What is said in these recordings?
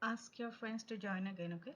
Ask your friends to join again, okay?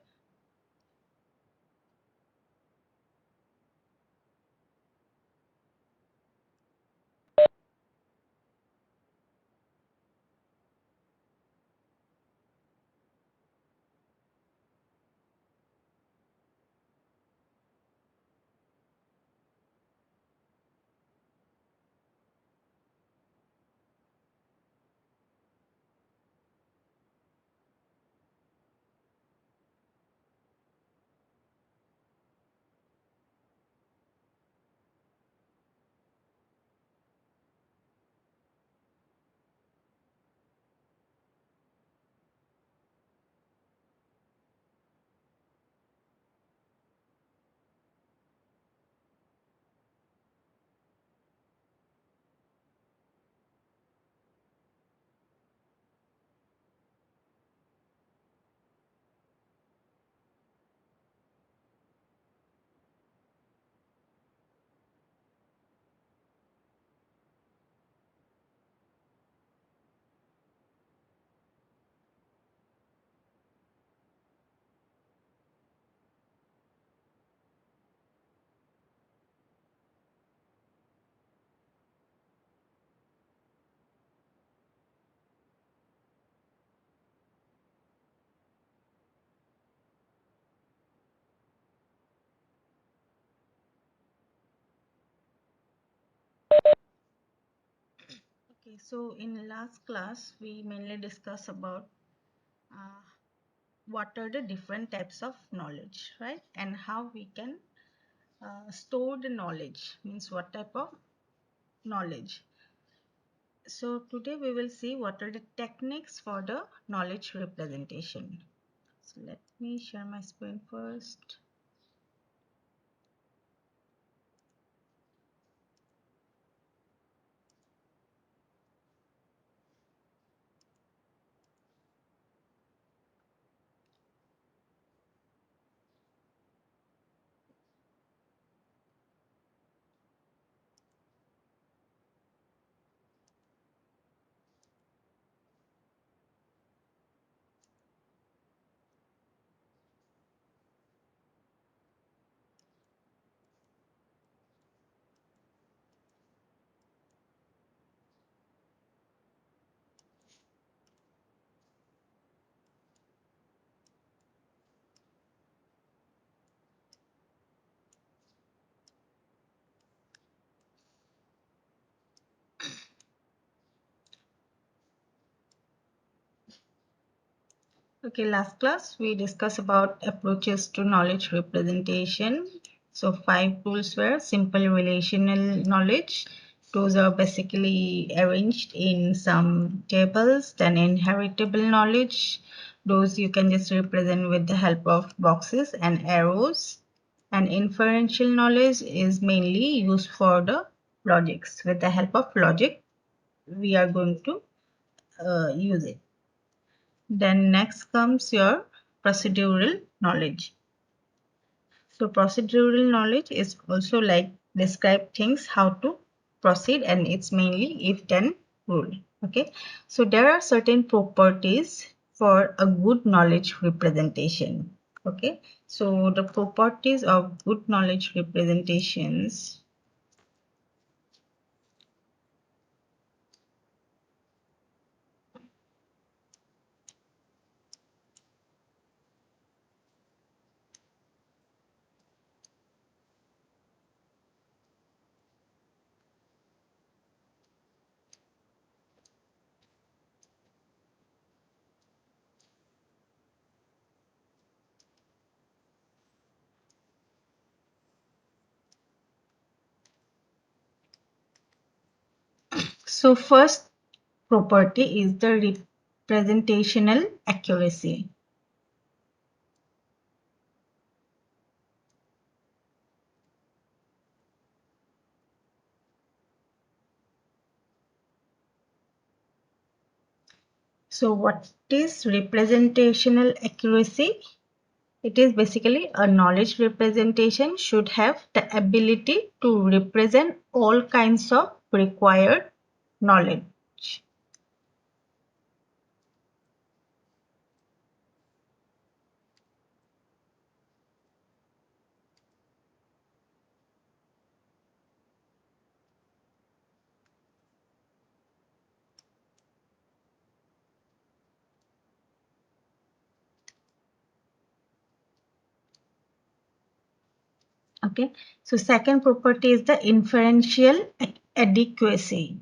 Okay, so in last class, we mainly discussed about uh, what are the different types of knowledge, right? And how we can store the knowledge, means what type of knowledge. So today we will see what are the techniques for the knowledge representation. So let me share my screen first. Okay, last class we discussed about approaches to knowledge representation. So 5 tools were simple relational knowledge. Those are basically arranged in some tables. Then inheritable knowledge. Those you can just represent with the help of boxes and arrows. And inferential knowledge is mainly used for the logics. With the help of logic, we are going to use it. Then next comes your procedural knowledge. So procedural knowledge is also like describe things how to proceed, and it's mainly if then rule. Okay. So there are certain properties for a good knowledge representation. Okay. So the properties of good knowledge representations. So first property is the representational accuracy. So what is representational accuracy? It is basically a knowledge representation should have the ability to represent all kinds of required knowledge. Okay, so second property is the inferential adequacy.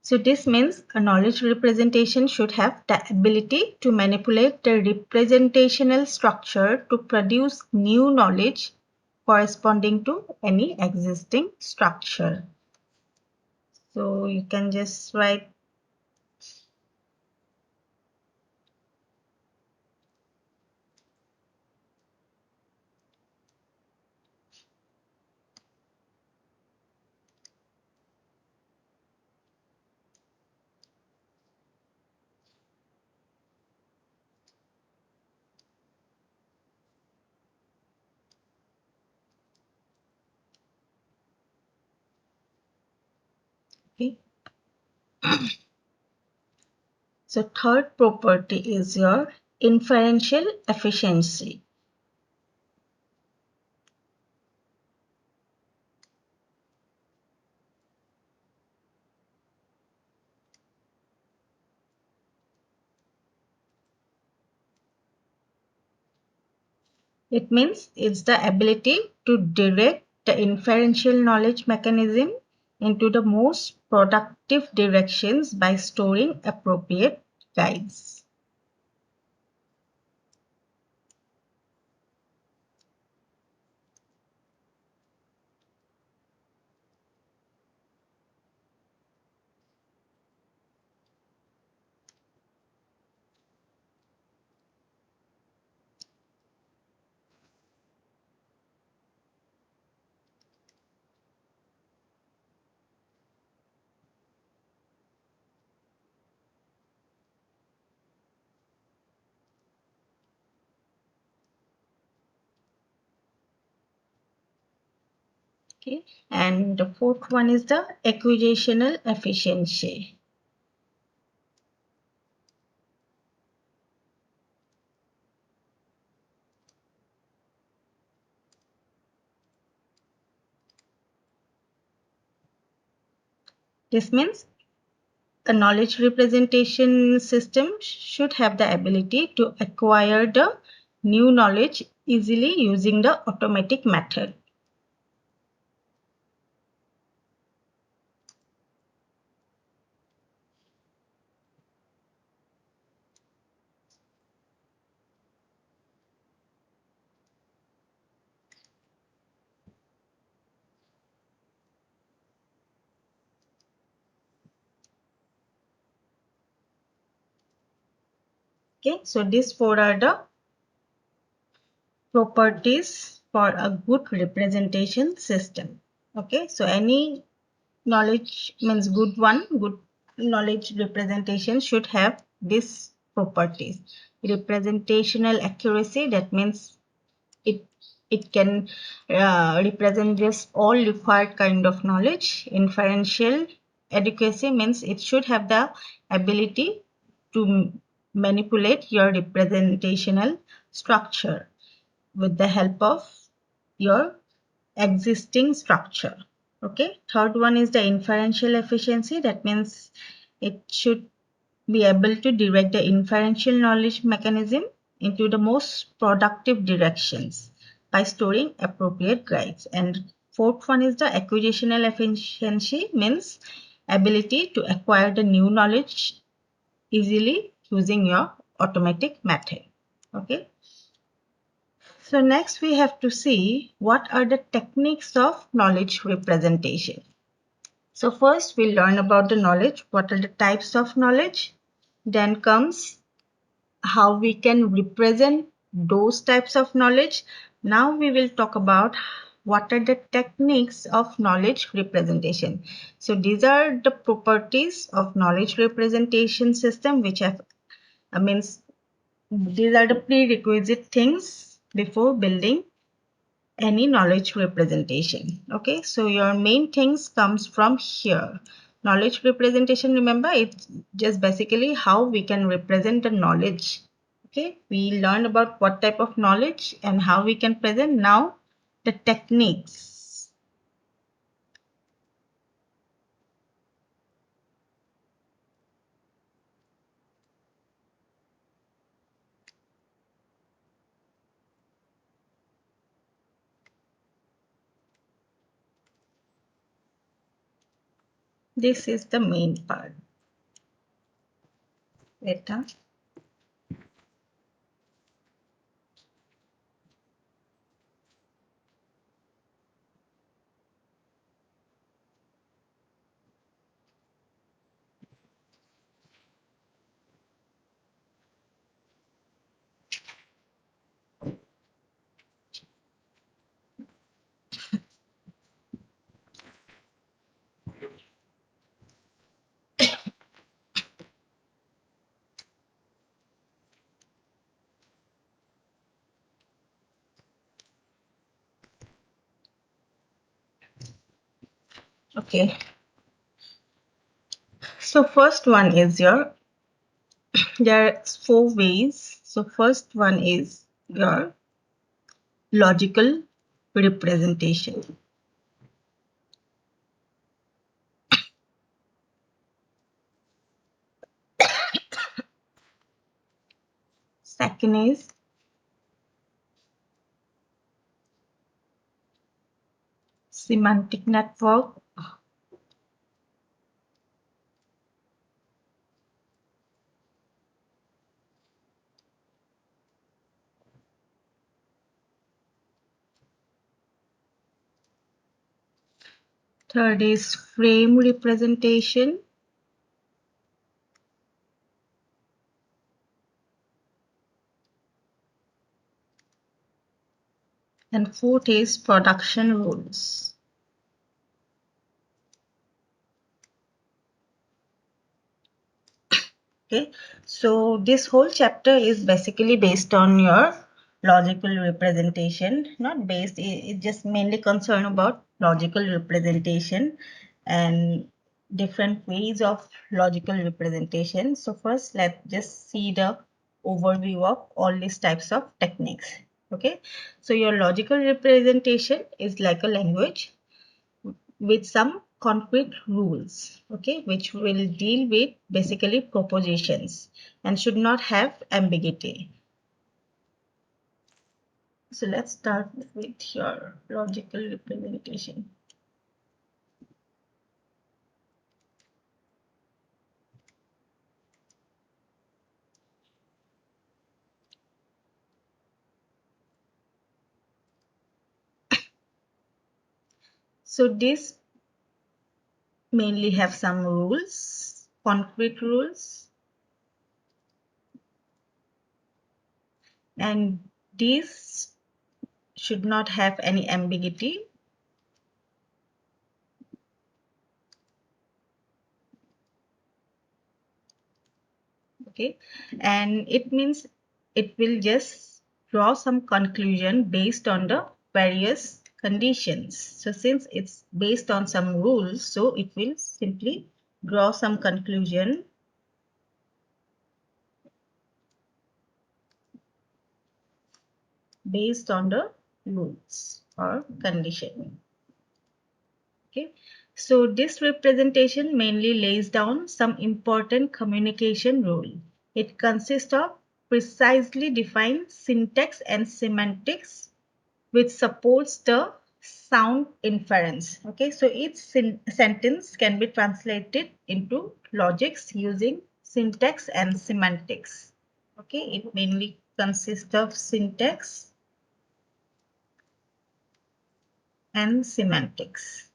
So this means a knowledge representation should have the ability to manipulate the representational structure to produce new knowledge corresponding to any existing structure. So you can just write okay. So third property is your inferential efficiency. It means it's the ability to direct the inferential knowledge mechanism into the most productive directions by storing appropriate guides. Okay, and the fourth one is the acquisitional efficiency. This means a knowledge representation system should have the ability to acquire the new knowledge easily using the automatic method. Okay, so these four are the properties for a good representation system. Okay, so any knowledge means good knowledge representation should have these properties. Representational accuracy, that means it it can represent just all required kind of knowledge. Inferential adequacy means it should have the ability to manipulate your representational structure with the help of your existing structure. Okay, third one is the inferential efficiency. That means it should be able to direct the inferential knowledge mechanism into the most productive directions by storing appropriate guides. And fourth one is the acquisitional efficiency, means ability to acquire the new knowledge easily using your automatic method. Okay. So next we have to see what are the techniques of knowledge representation. So first we'll learn about the knowledge, what are the types of knowledge. Then comes how we can represent those types of knowledge. Now we will talk about what are the techniques of knowledge representation. So these are the properties of knowledge representation system which have means these are the prerequisite things before building any knowledge representation. Okay, so your main things comes from here. Knowledge representation, remember, it's just basically how we can represent the knowledge. Okay, we learned about what type of knowledge and how we can present. Now the techniques. This is the main part. Beta. Okay. So first one is there are four ways. So first one is your logical representation. Second is semantic network. Third is frame representation. And fourth is production rules. Okay, so this whole chapter is basically based on your logical representation, not based, it just mainly concerned about logical representation and different ways of logical representation. So first, let's just see the overview of all these types of techniques. Okay, so your logical representation is like a language with some concrete rules, okay, which will deal with basically propositions and should not have ambiguity. So let's start with your logical representation. So this mainly have some rules, concrete rules, and these should not have any ambiguity. Okay, and it means it will just draw some conclusion based on the various conditions. So since it's based on some rules, so it will simply draw some conclusion based on the rules or condition. Okay, so this representation mainly lays down some important communication rule. It consists of precisely defined syntax and semantics which supports the sound inference. Okay, so each sentence can be translated into logics using syntax and semantics. Okay, it mainly consists of syntax and semantics.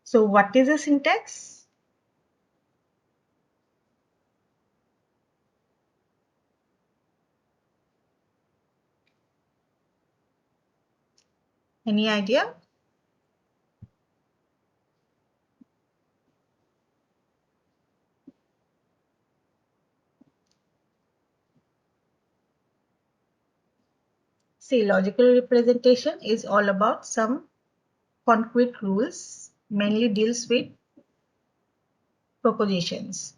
So what is a syntax? Any idea? See, logical representation is all about some concrete rules, mainly deals with propositions.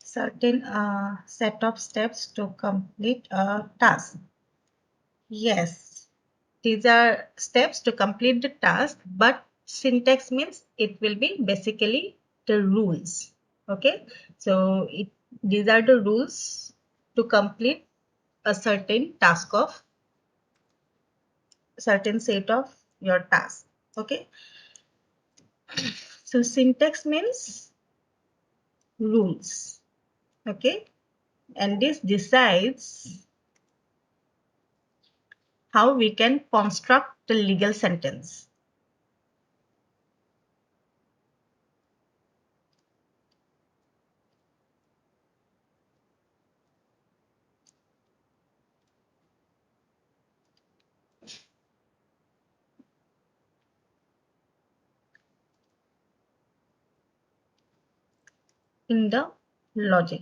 Certain set of steps to complete a task. Yes, these are steps to complete the task, but syntax means it will be basically the rules. Okay, so these are the rules to complete a certain task of certain set of your task. Okay, so syntax means rules. Okay, and this decides how we can construct the legal sentence. In the logic.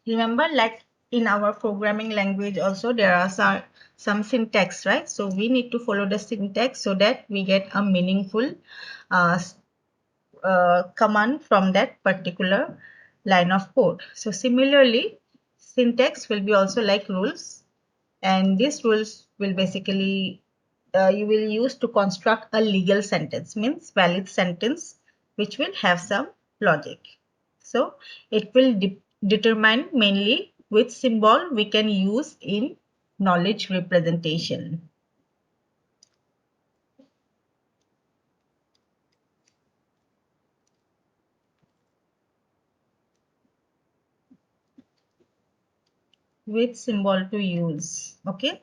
Remember, like in our programming language also there are some syntax, right? So we need to follow the syntax so that we get a meaningful uh, command from that particular line of code. So similarly, syntax will be also like rules, and these rules will basically you will use to construct a legal sentence, means valid sentence, which will have some logic. So it will determine mainly which symbol we can use in knowledge representation. Which symbol to use, okay,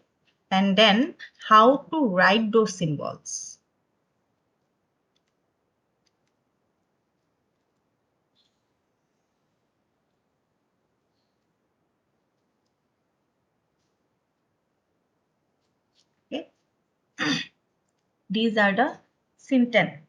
and then how to write those symbols. Okay, these are the syntax.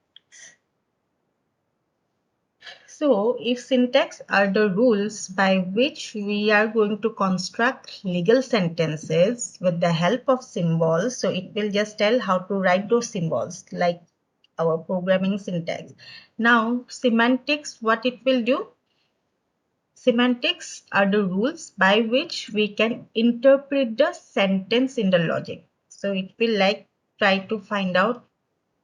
So if syntax are the rules by which we are going to construct legal sentences with the help of symbols, so it will just tell how to write those symbols like our programming syntax. Now semantics, what it will do? Semantics are the rules by which we can interpret the sentence in the logic. So it will like try to find out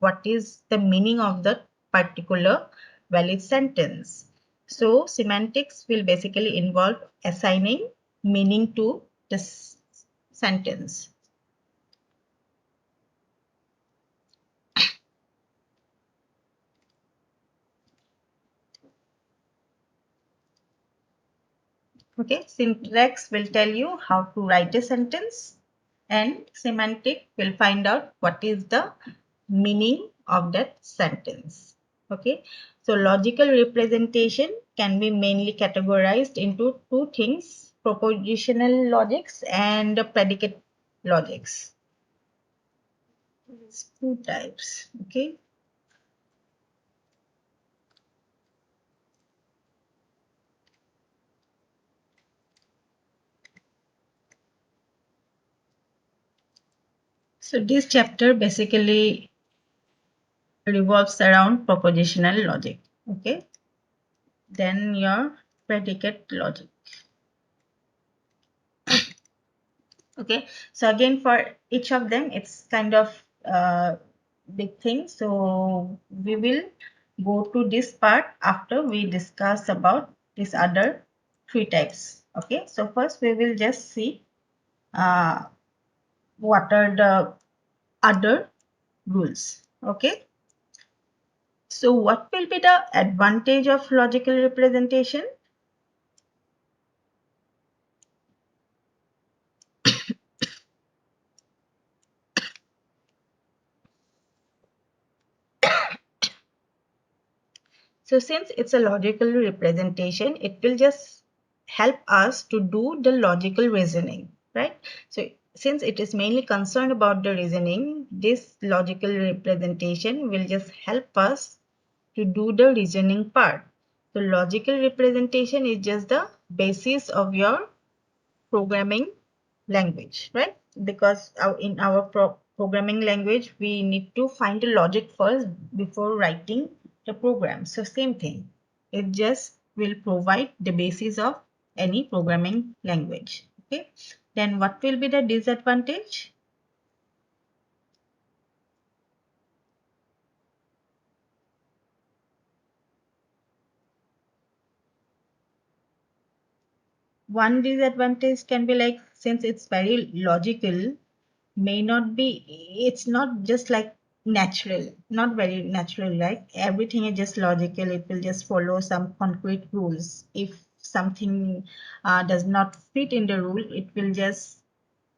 what is the meaning of the particular valid sentence. So semantics will basically involve assigning meaning to the sentence. Okay, syntax will tell you how to write a sentence, and semantic will find out what is the meaning of that sentence. Okay, so logical representation can be mainly categorized into two things: propositional logics and predicate logics. It's two types. Okay, so this chapter basically revolves around propositional logic. Okay, then your predicate logic. Okay, so again for each of them it's kind of big thing, so we will go to this part after we discuss about these other three types. Okay, so first we will just see uh, what are the other rules. Okay, so what will be the advantage of logical representation? So since it's a logical representation, it will just help us to do the logical reasoning, right? So since it is mainly concerned about the reasoning, this logical representation will just help us to do the reasoning part. So logical representation is just the basis of your programming language, right? Because in our programming language, we need to find the logic first before writing the program. So same thing, it just will provide the basis of any programming language. Okay, then what will be the disadvantage? one disadvantage can be like, since it's very logical, may not be, it's not just like natural, not very natural, like everything is just logical, it will just follow some concrete rules. If something does not fit in the rule, it will just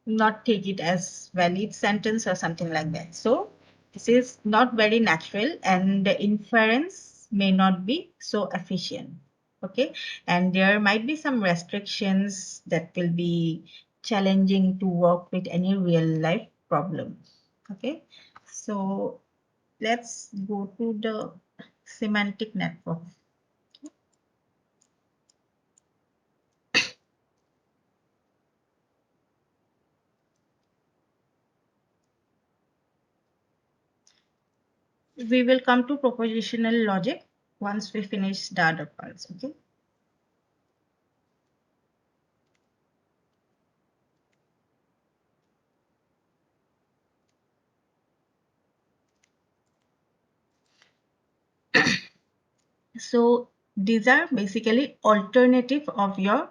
not take it as valid sentence or something like that. So this is not very natural and the inference may not be so efficient. Okay, and there might be some restrictions that will be challenging to work with any real life problem. Okay, so let's go to the semantic network. We will come to propositional logic once we finish the other parts. Okay. So these are basically alternative of your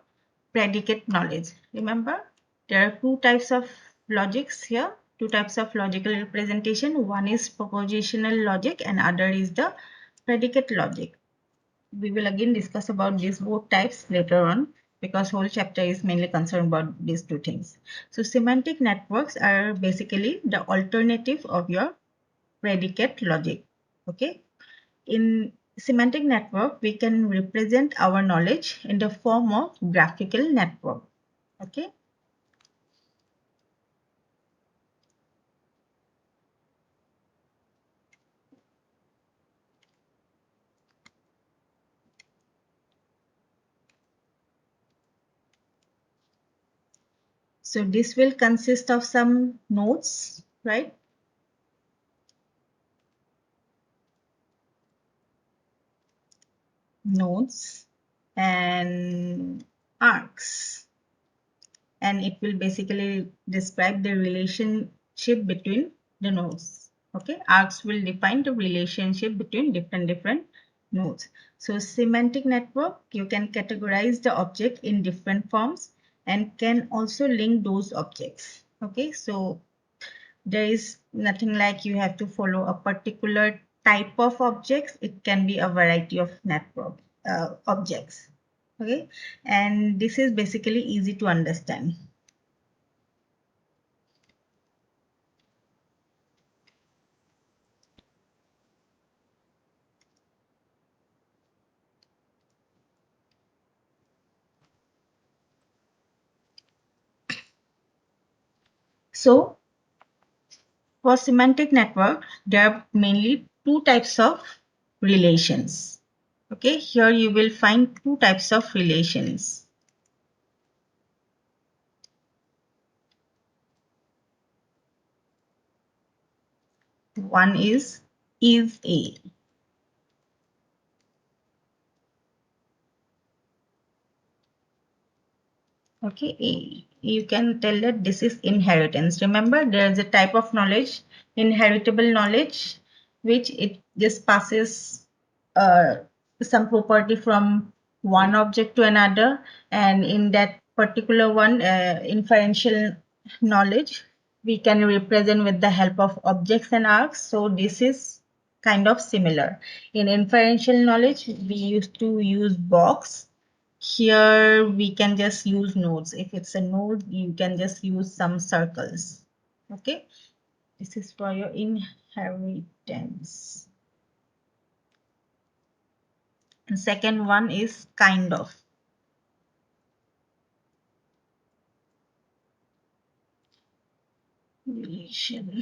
predicate knowledge. Remember, there are two types of logics here, two types of logical representation. One is propositional logic and other is the predicate logic. We will again discuss about these both types later on because whole chapter is mainly concerned about these two things. So semantic networks are basically the alternative of your predicate logic. Okay. In semantic network, we can represent our knowledge in the form of graphical network. Okay. So this will consist of some nodes, right? Nodes and arcs. And it will basically describe the relationship between the nodes. Okay, arcs will define the relationship between different nodes. So semantic network, you can categorize the object in different forms and can also link those objects. Okay, so there is nothing like you have to follow a particular type of objects. It can be a variety of network objects. Okay, and this is basically easy to understand. So for semantic network, there are mainly two types of relations. Okay, here you will find two types of relations. One is A. Okay, you can tell that this is inheritance. Remember, there is a type of knowledge, inheritable knowledge, which it just passes uh, some property from one object to another, and in that particular one, inferential knowledge, we can represent with the help of objects and arcs. So this is kind of similar. In inferential knowledge, we used to use box. Here we can just use nodes. If it's a node, you can just use some circles. Okay, this is for your inheritance. And second one is kind of. Relation.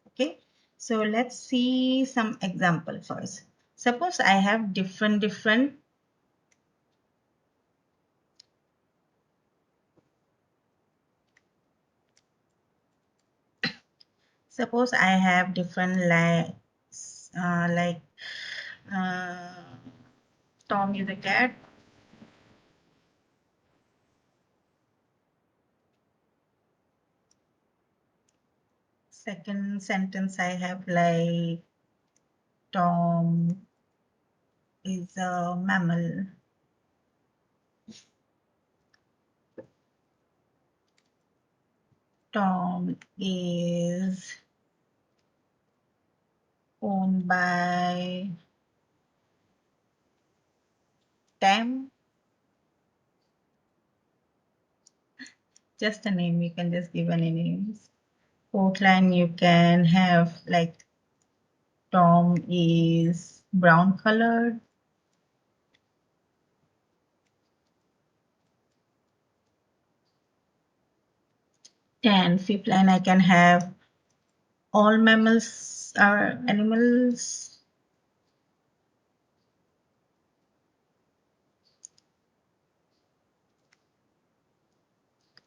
Okay, so let's see some example first. Suppose I have different suppose I have different like uh, Tom is a cat. Second sentence I have like Tom is a mammal. Tom is owned by Tam. Just a name, you can just give any names. Outline, you can have like Tom is brown colored. And fifth line, I can have all mammals are animals.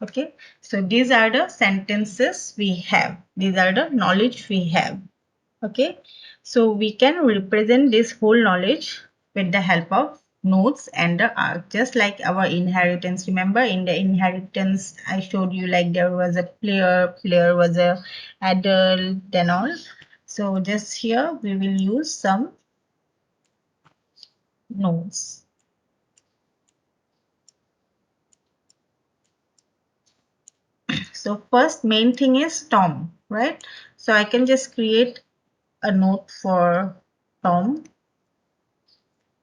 Okay, so these are the sentences we have. These are the knowledge we have. Okay, so we can represent this whole knowledge with the help of nodes and the arc, just like our inheritance. Remember, in the inheritance I showed you, like there was a player was a adult and all. So just here we will use some nodes. So first main thing is Tom, right? So I can just create a node for Tom.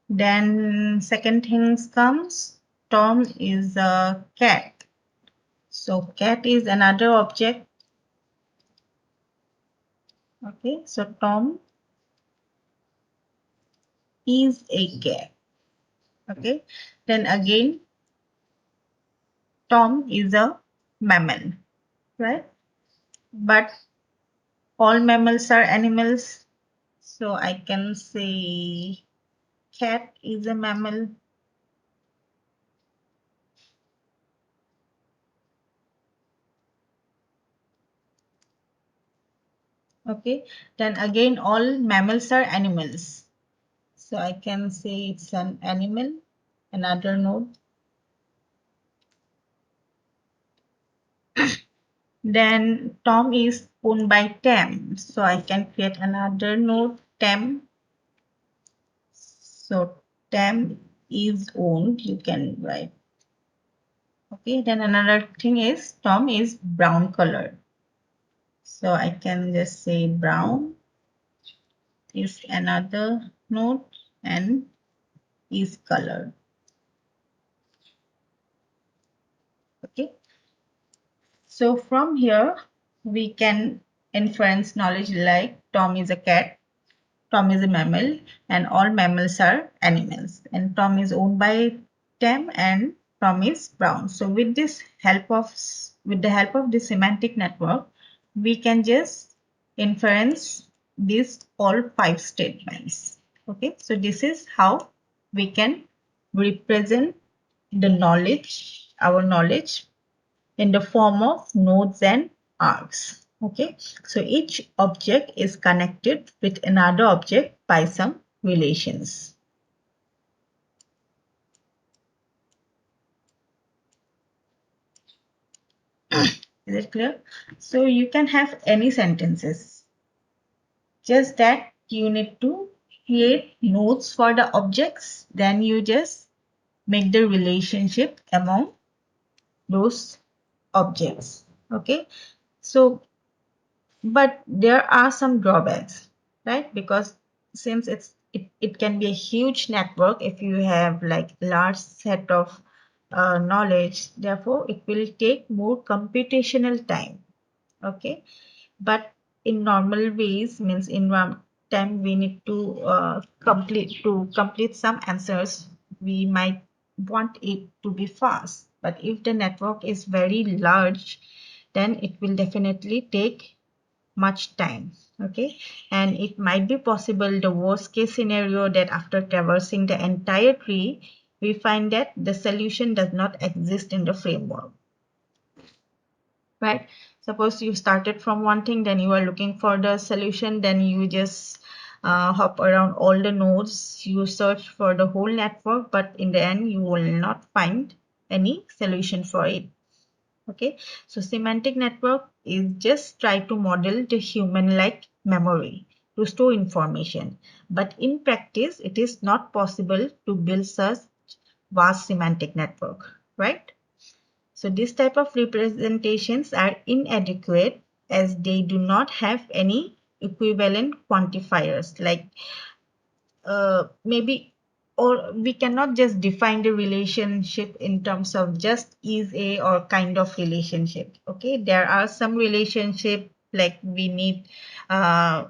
Then second things comes, Tom is a cat. So cat is another object. Okay, so Tom is a cat. Okay, then again, Tom is a mammal, right? But all mammals are animals. So I can say cat is a mammal. Okay, then again, all mammals are animals. So I can say it's an animal, another node. Then Tom is owned by Tam. So I can create another node, Tam. So Tam is owned, you can write. Okay, then another thing is Tom is brown color. So I can just say brown is another node and is color. Okay, so from here we can inference knowledge like Tom is a cat, Tom is a mammal, and all mammals are animals. And Tom is owned by Tam, and Tom is brown. So with the help of this semantic network, we can just inference these all five statements. Okay, so this is how we can represent the knowledge, our knowledge, in the form of nodes and arcs. Okay, so each object is connected with another object by some relations. Is it clear? So you can have any sentences, just that you need to create nodes for the objects, then you just make the relationship among those objects. Okay, so but there are some drawbacks, right? Because since it can be a huge network if you have like large set of knowledge, therefore it will take more computational time. Okay, but in normal ways, means in one time we need to complete some answers, we might want it to be fast, but if the network is very large, then it will definitely take much time. Okay, and it might be possible, the worst case scenario, that after traversing the entire tree we find that the solution does not exist in the framework, right? Suppose you started from one thing, then you are looking for the solution, then you just hop around all the nodes, you search for the whole network, but in the end you will not find any solution for it. Okay, so semantic network is just try to model the human-like memory to store information, but in practice it is not possible to build such vast semantic network, right? So this type of representations are inadequate as they do not have any equivalent quantifiers, like maybe, or we cannot just define the relationship in terms of just is a or kind of relationship. Okay, there are some relationship like we need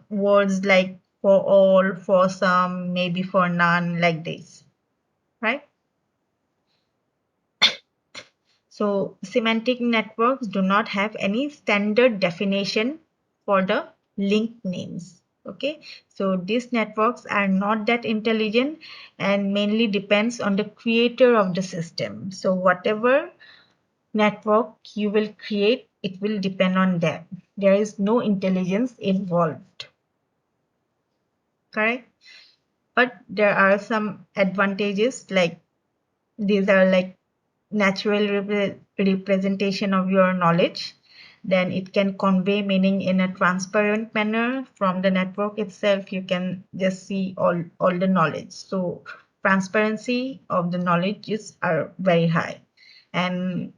words like for all, for some, maybe for none, like this, right? So semantic networks do not have any standard definition for the linked names. Okay, so these networks are not that intelligent and mainly depends on the creator of the system. So whatever network you will create, it will depend on them. There is no intelligence involved. Correct? But there are some advantages, like these are like natural representation of your knowledge. Then it can convey meaning in a transparent manner. From the network itself, you can just see all the knowledge. So transparency of the knowledge is are very high. And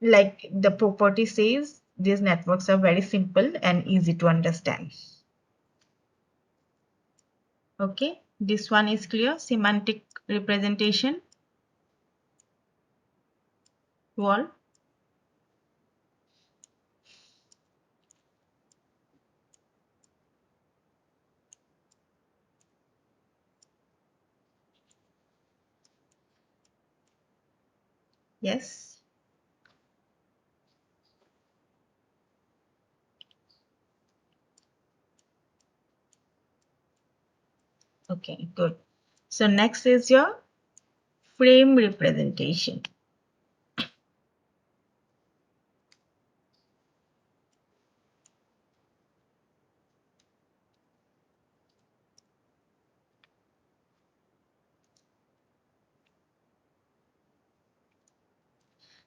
like the property says, these networks are very simple and easy to understand. Okay, this one is clear. Semantic representation. Wall. Yes. Okay, good. So next is your frame representation.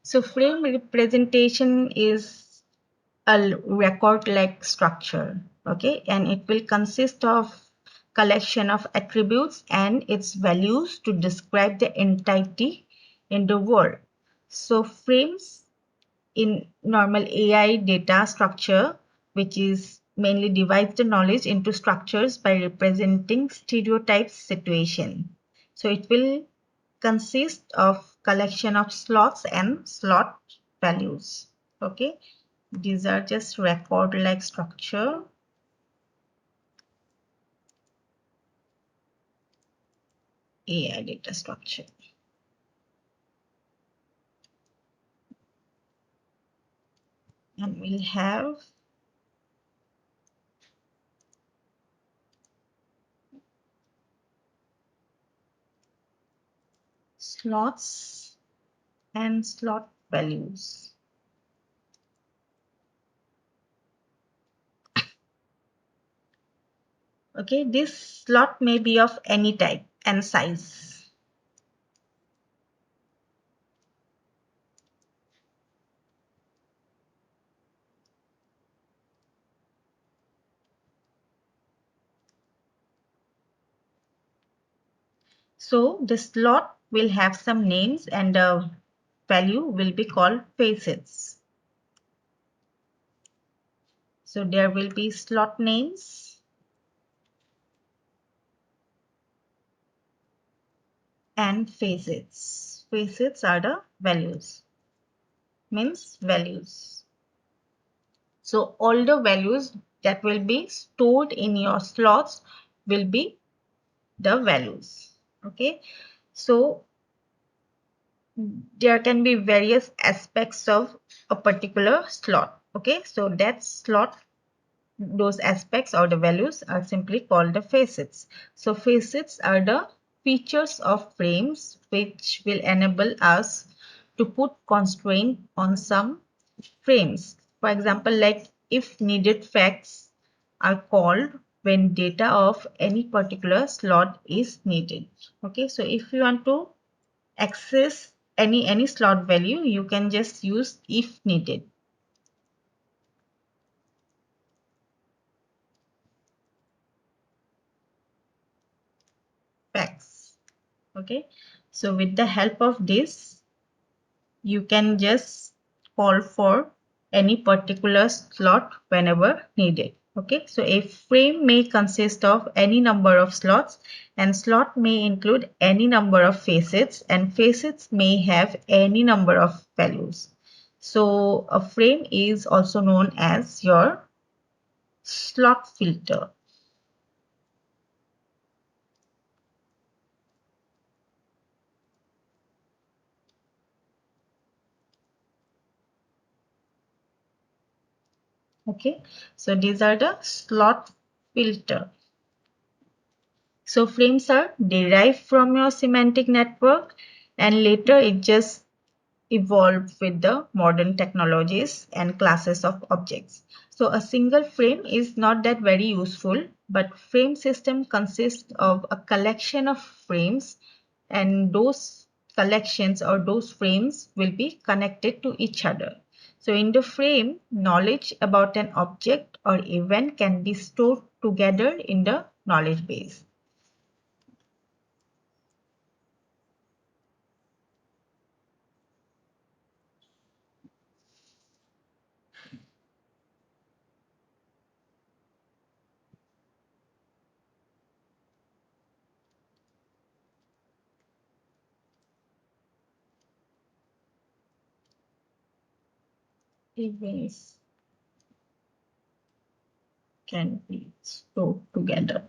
So frame representation is a record-like structure, okay, and it will consist of collection of attributes and its values to describe the entity in the world. So frames in normal AI data structure, which is mainly divides the knowledge into structures by representing stereotypes situation. So it will consist of collection of slots and slot values. Okay, these are just record like structure. AI data structure. And we'll have slots and slot values. Okay, this slot may be of any type and size. So the slot will have some names and the value will be called facets. So there will be slot names and facets. Facets are the values, means values. So all the values that will be stored in your slots will be the values. Okay, so there can be various aspects of a particular slot. Okay, so that slot, those aspects or the values are simply called the facets. So facets are the features of frames which will enable us to put constraint on some frames. For example, like if needed facts are called when data of any particular slot is needed. Okay, so if you want to access any slot value, you can just use if needed. Facts. Okay, so with the help of this, you can just call for any particular slot whenever needed. Okay, so a frame may consist of any number of slots, and slot may include any number of facets, and facets may have any number of values. So a frame is also known as your slot filter. Okay, so these are the slot filter. So frames are derived from your semantic network, and later it just evolved with the modern technologies and classes of objects. So a single frame is not that very useful, but frame system consists of a collection of frames, and those collections or those frames will be connected to each other. So in the frame, knowledge about an object or event can be stored together in the knowledge base. Events can be stored together.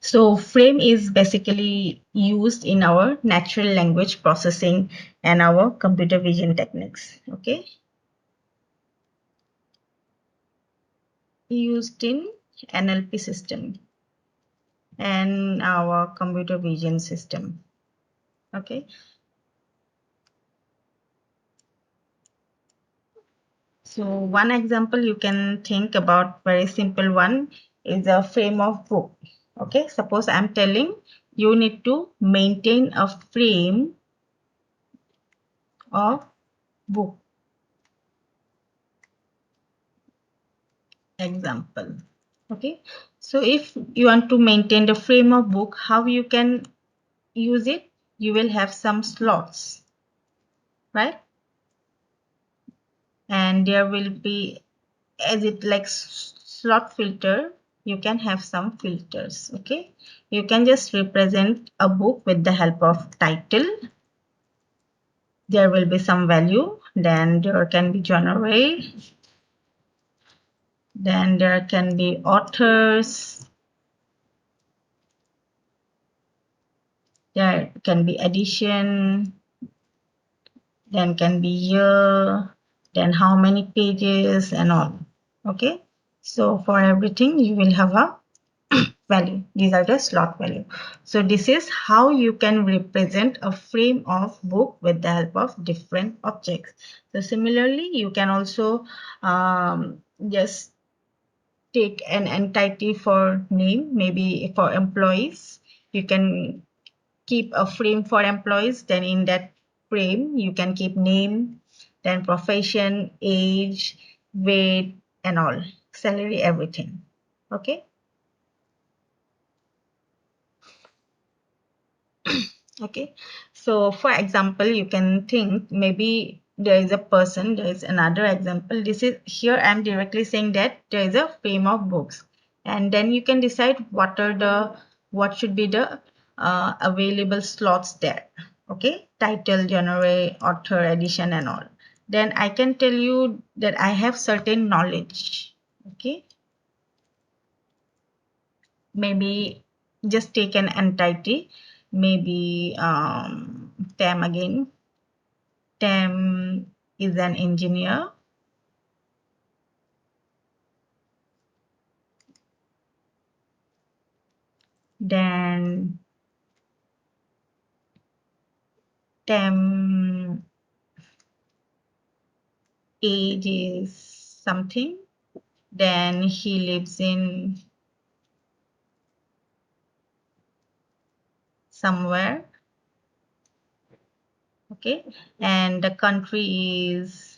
So frame is basically used in our natural language processing and our computer vision techniques. Okay, used in NLP system and our computer vision system. Okay, so one example you can think about, very simple one, is a frame of book. Okay, suppose I'm telling you need to maintain a frame of book. Example. Okay, so if you want to maintain the frame of book, how you can use it? You will have some slots, right? And there will be, as it like slot filter, you can have some filters. Okay, you can just represent a book with the help of title. There will be some value, then there can be genre, then there can be authors, there can be edition, then can be year, then how many pages and all. Okay, so for everything you will have a value. These are the slot value. So this is how you can represent a frame of book with the help of different objects. So similarly, you can also just take an entity for name, maybe for employees. You can keep a frame for employees, then in that frame you can keep name, then profession, age, weight and all, salary, everything. Okay, okay, so for example you can think maybe there is a person, there is another example. This is here I'm directly saying that there is a frame of books, and then you can decide what should be the available slots there. Okay, title, genre, author, edition and all. Then I can tell you that I have certain knowledge. Okay, maybe just take an entity, maybe Tam again. Tam is an engineer. Then Tam age is something. Then he lives in somewhere. Okay, and the country is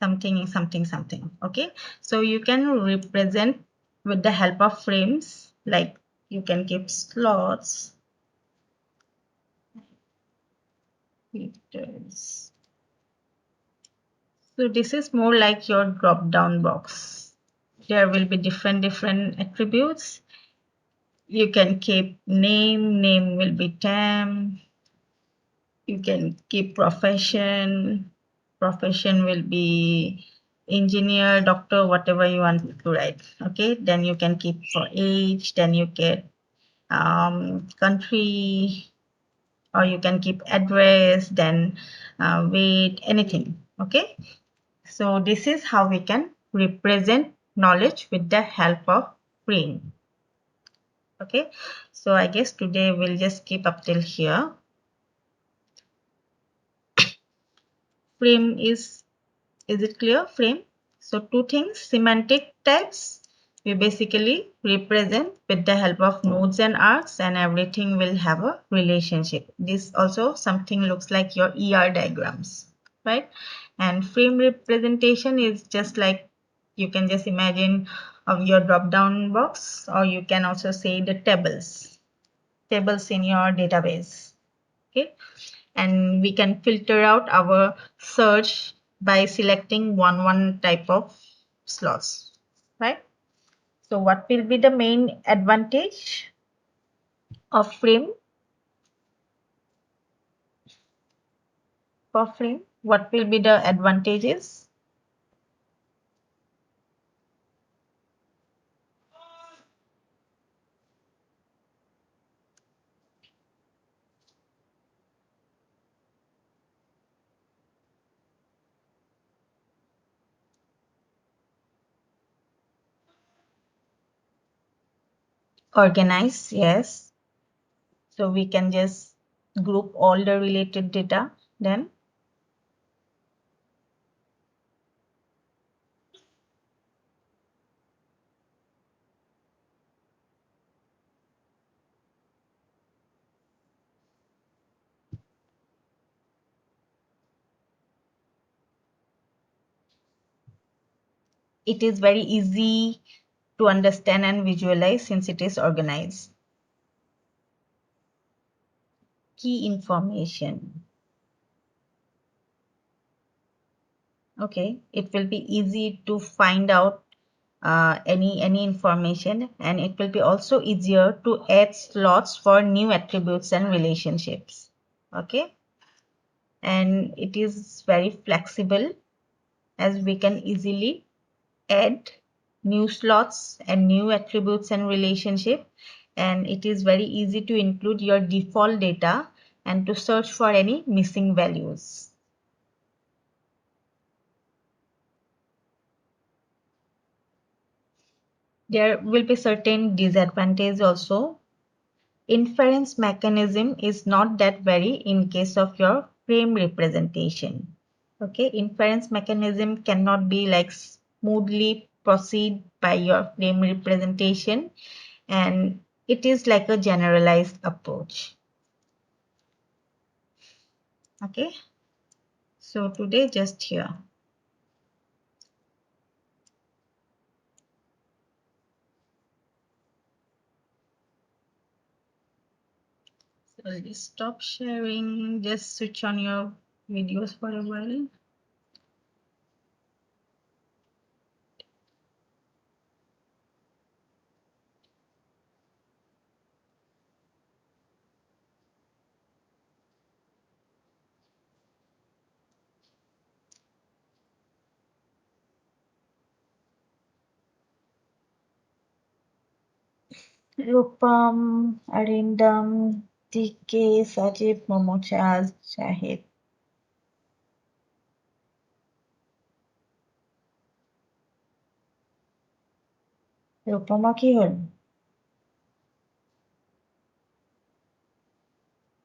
something something something. Okay, so you can represent with the help of frames, like you can keep slots, filters. So this is more like your drop down box. There will be different attributes. You can keep name will be Tam. You can keep profession will be engineer, doctor, whatever you want to write. Okay, then you can keep for age, then you get country, or you can keep address, then weight, anything. Okay, so this is how we can represent knowledge with the help of frame. Okay, so I guess today we'll just keep up till here. Frame is it clear? Frame. So two things, semantic tags we basically represent with the help of nodes and arcs, and everything will have a relationship. This also something looks like your ER diagrams, right? And frame representation is just like, you can just imagine of your drop down box, or you can also say the tables in your database. Okay, and we can filter out our search by selecting one type of slots, right? So what will be the main advantage of frame? For frame, what will be the advantages? Organize, yes. So we can just group all the related data. Then it is very easy to understand and visualize since it is organized. Key information. Okay, it will be easy to find out any information, and it will be also easier to add slots for new attributes and relationships. Okay, and it is very flexible, as we can easily add new slots and new attributes and relationship, and it is very easy to include your default data and to search for any missing values. There will be certain disadvantages also. Inference mechanism is not that very in case of your frame representation. Okay, inference mechanism cannot be like smoothly proceed by your frame representation, and it is like a generalized approach. Okay, so today just here. So I'll just stop sharing, just switch on your videos for a while. Rupam, Arindam, DK, Sajid, Momochaz, Shahid. Rupama কি হল?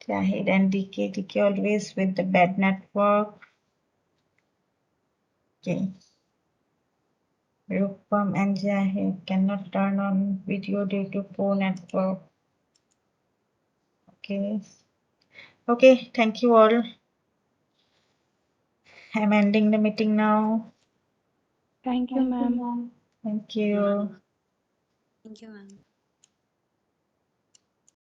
Shahid and DK always with the bad network. Okay. Rupam and Shahid cannot turn on video due to poor network. Okay. Okay, thank you all. I'm ending the meeting now. Thank you, ma'am. Thank you. Thank you, ma'am.